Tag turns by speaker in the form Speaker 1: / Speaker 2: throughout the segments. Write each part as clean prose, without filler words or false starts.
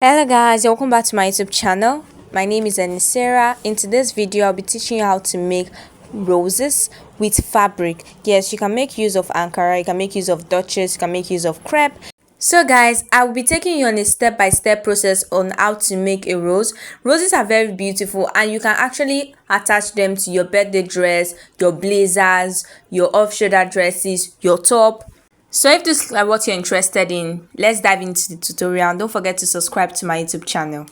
Speaker 1: Hello guys, welcome back to my YouTube channel. My name is Anisera. In today's video, I'll be teaching you how to make roses with fabric. Yes, you can make use of Ankara, you can make use of Duchess, you can make use of crepe. So guys, I will be taking you on a step-by-step process on how to make a rose. Roses are very beautiful and you can actually attach them to your birthday dress, your blazers, your off-shoulder dresses, your top. So if this is what you're interested in, let's dive into the tutorial. Don't forget to subscribe to my YouTube channel.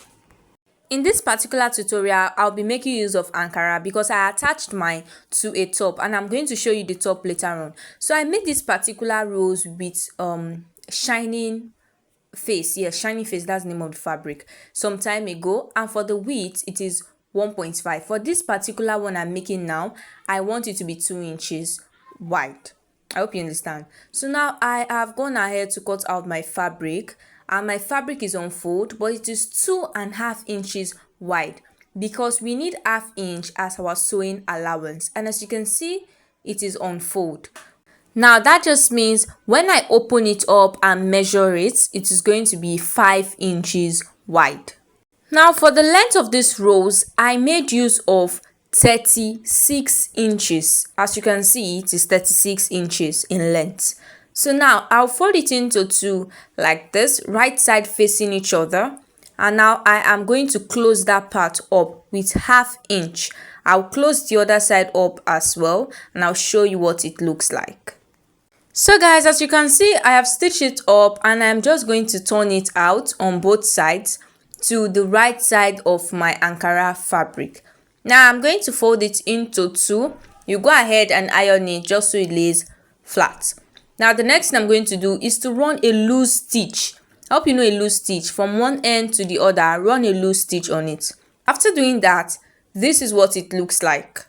Speaker 1: In this particular tutorial, I'll be making use of Ankara because I attached mine to a top and I'm going to show you the top later on. So I made this particular rose with shining face. Yes, shining face, that's the name of the fabric, some time ago. And for the width, it is 1.5. For this particular one I'm making now, I want it to be 2 inches wide. I hope you understand. So now I have gone ahead to cut out my fabric, and my fabric is on fold, but it is 2.5 inches wide because we need half inch as our sewing allowance. And as you can see, it is on fold. Now that just means when I open it up and measure it, it is going to be 5 inches wide. Now for the length of this rose, I made use of 36 inches. As you can see, it is 36 inches in length. So now I'll fold it into two like this, right side facing each other. And now I am going to close that part up with half inch. I'll close the other side up as well, and I'll show you what it looks like. So guys, as you can see, I have stitched it up and I'm just going to turn it out on both sides to the right side of my Ankara fabric. Now I'm going to fold it into two. You go ahead and iron it just so it lays flat. Now the next thing I'm going to do is to run a loose stitch. I hope you know a loose stitch. From one end to the other, run a loose stitch on it. After doing that, this is what it looks like.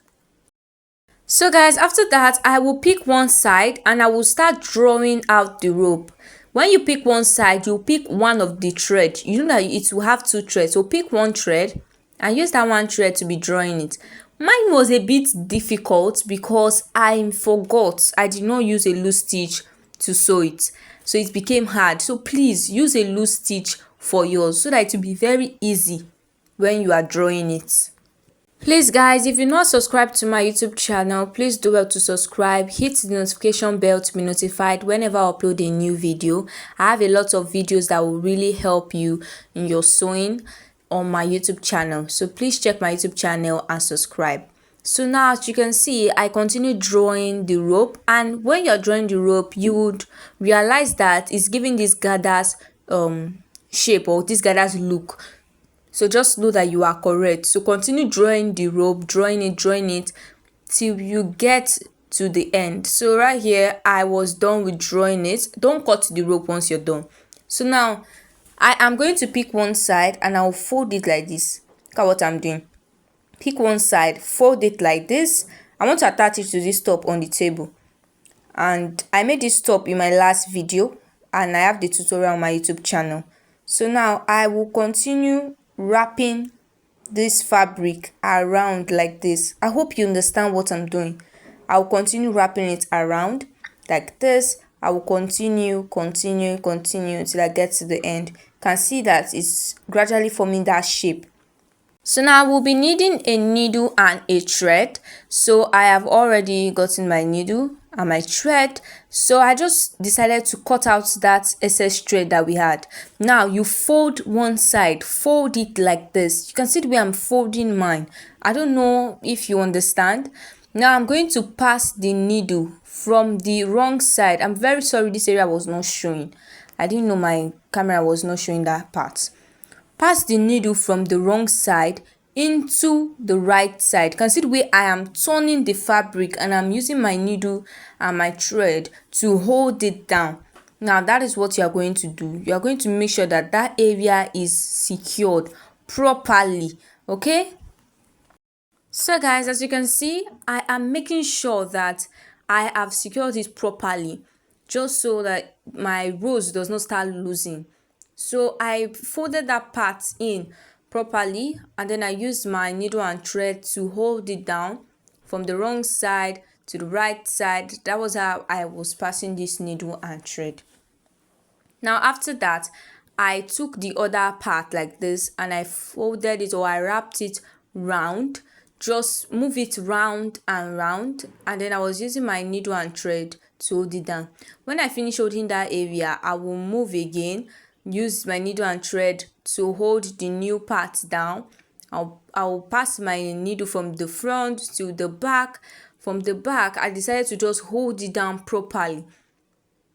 Speaker 1: So guys, after that, I will pick one side and I will start drawing out the rope. When you pick one side, you pick one of the thread. You know that it will have two threads. So pick one thread and use that one thread to be drawing it. Mine was a bit difficult because I forgot. I did not use a loose stitch to sew it. So it became hard. So please use a loose stitch for yours so that it will be very easy when you are drawing it. Please guys, if you're not subscribed to my YouTube channel, please do well to subscribe. Hit the notification bell to be notified whenever I upload a new video. I have a lot of videos that will really help you in your sewing on my YouTube channel. So please check my YouTube channel and subscribe. So now as you can see, I continue drawing the rope, and when you're drawing the rope, you would realize that it's giving this gathers shape, or this gathers look. So just know that you are correct. So continue drawing the rope, drawing it till you get to the end. So right here, I was done with drawing it. Don't cut the rope once you're done. So now I am going to pick one side and I'll fold it like this. Look at what I'm doing. Pick one side, fold it like this. I want to attach it to this top on the table. And I made this top in my last video and I have the tutorial on my YouTube channel. So now I will continue wrapping this fabric around like this. I hope you understand what I'm doing. I'll continue wrapping it around like this. I will continue till I get to the end. You can see that it's gradually forming that shape. So now we'll be needing a needle and a thread. So I have already gotten my needle and my thread. So I just decided to cut out that excess thread that we had. Now you fold one side, fold it like this. You can see the way I'm folding mine. I don't know if you understand. Now I'm going to pass the needle from the wrong side. I'm very sorry this area was not showing. I didn't know my camera was not showing that part. Pass the needle from the wrong side into the right side. You can see the way I am turning the fabric and I'm using my needle and my thread to hold it down. Now that is what you are going to do. You are going to make sure that that area is secured properly. Okay? So guys, as you can see, I am making sure that I have secured it properly just so that my rose does not start losing. So I folded that part in properly and then I used my needle and thread to hold it down from the wrong side to the right side. That was how I was passing this needle and thread. Now after that, I took the other part like this and I folded it, or I wrapped it round, just move it round, and then I was using my needle and thread to hold it down. When I finish holding that area, I will move again, use my needle and thread to hold the new part down. I'll pass my needle from the front to the back. From the back, I decided to just hold it down properly,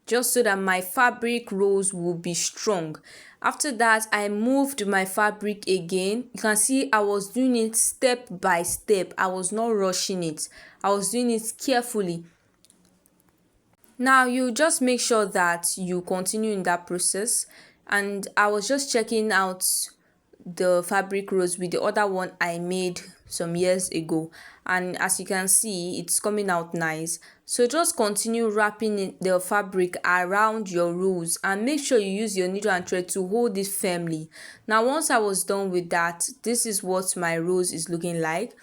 Speaker 1: just so that my fabric rolls will be strong. After that, I moved my fabric again. You can see I was doing it step by step. I was not rushing it. I was doing it carefully. Now you just make sure that you continue in that process. And I was just checking out the fabric rolls with the other one I made some years ago, and as you can see, it's coming out nice. So just continue wrapping the fabric around your rolls and make sure you use your needle and thread to hold it firmly. Now once I was done with that, this is what my rolls is looking like.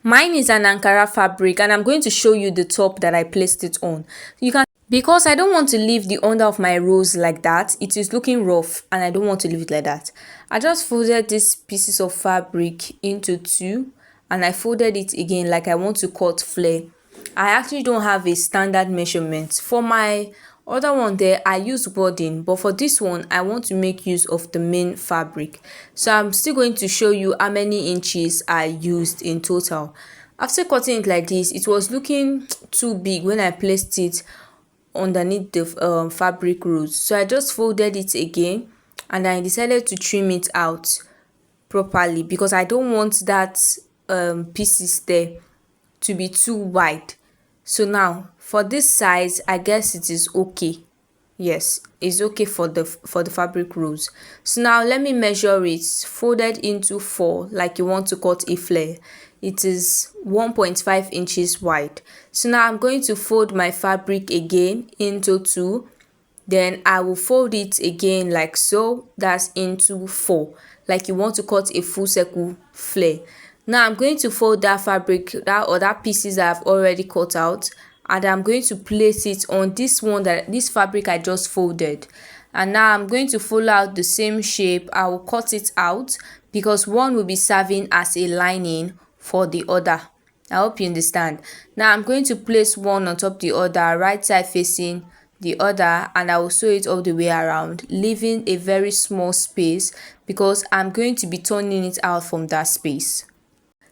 Speaker 1: Mine is an Ankara fabric, and I'm going to show you the top that I placed it on. You can, because I don't want to leave the under of my rose like that. It is looking rough and I don't want to leave it like that. I just folded these pieces of fabric into two and I folded it again like I want to cut flare. I actually don't have a standard measurement. For my other one there, I use wadding, but for this one, I want to make use of the main fabric. So I'm still going to show you how many inches I used in total. After cutting it like this, it was looking too big when I placed it underneath the fabric rolls, so I just folded it again and I decided to trim it out properly because I don't want that pieces there to be too wide. So now for this size, I guess it is okay. Yes, it's okay for the fabric rolls. So now let me measure it. Folded into 4 like you want to cut a flare. It is 1.5 inches wide. So now I'm going to fold my fabric again into 2. Then I will fold it again like so. That's into 4 like you want to cut a full circle flare. Now I'm going to fold that fabric, that other pieces that I've already cut out, and I'm going to place it on this fabric I just folded. And now I'm going to follow out the same shape. I will cut it out because one will be serving as a lining for the other. I hope you understand. Now I'm going to place one on top the other, right side facing the other, and I will sew it all the way around, leaving a very small space because I'm going to be turning it out from that space.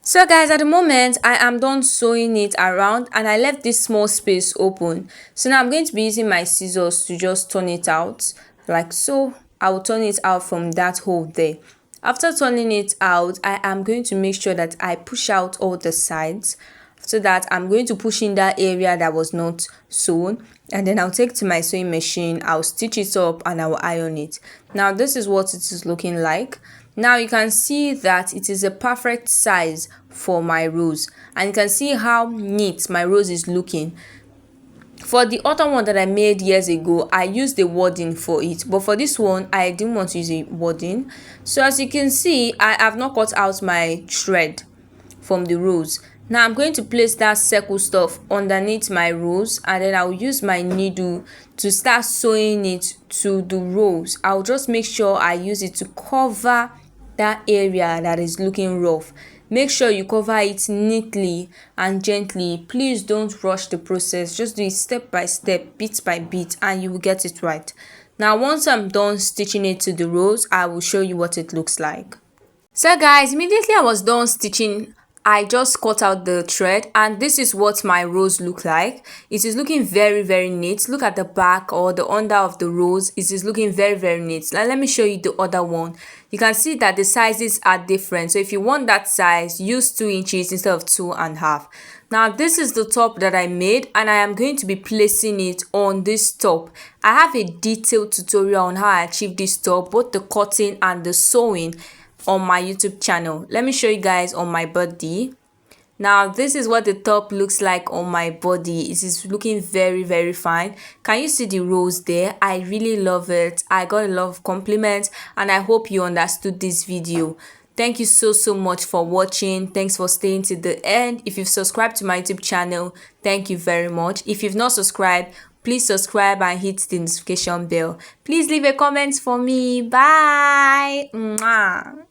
Speaker 1: So guys, at the moment I am done sewing it around and I left this small space open. So now I'm going to be using my scissors to just turn it out like so. I will turn it out from that hole there. After turning it out, I am going to make sure that I push out all the sides. After that, I'm going to push in that area that was not sewn, and then I'll take to my sewing machine, I'll stitch it up and I'll iron it. Now this is what it is looking like. Now you can see that it is a perfect size for my rose, and you can see how neat my rose is looking. For the other one that I made years ago, I used the wadding for it, but for this one I didn't want to use a wadding. So as you can see, I have not cut out my thread from the rose. Now I'm going to place that circle stuff underneath my rose, and then I'll use my needle to start sewing it to the rose. I'll just make sure I use it to cover that area that is looking rough. Make sure you cover it neatly and gently. Please don't rush the process. Just do it step by step, bit by bit, and you will get it right. Now once I'm done stitching it to the rose, I will show you what it looks like. So guys, immediately I was done stitching, I just cut out the thread, and this is what my rose look like. It is looking very neat. Look at the back or the under of the rose. It is looking very neat. Now let me show you the other one. You can see that the sizes are different. So if you want that size, use 2 inches instead of 2.5. Now this is the top that I made, and I am going to be placing it on this top. I have a detailed tutorial on how I achieved this top, both the cutting and the sewing, on my YouTube channel. Let me show you guys on my body. Now this is what the top looks like on my body. It is looking very fine. Can you see the rose there? I really love it. I got a lot of compliments, and I hope you understood this video. Thank you so much for watching. Thanks for staying to the end. If you've subscribed to my YouTube channel, thank you very much. If you've not subscribed, Please subscribe and hit the notification bell. Please leave a comment for me. Bye. Mwah.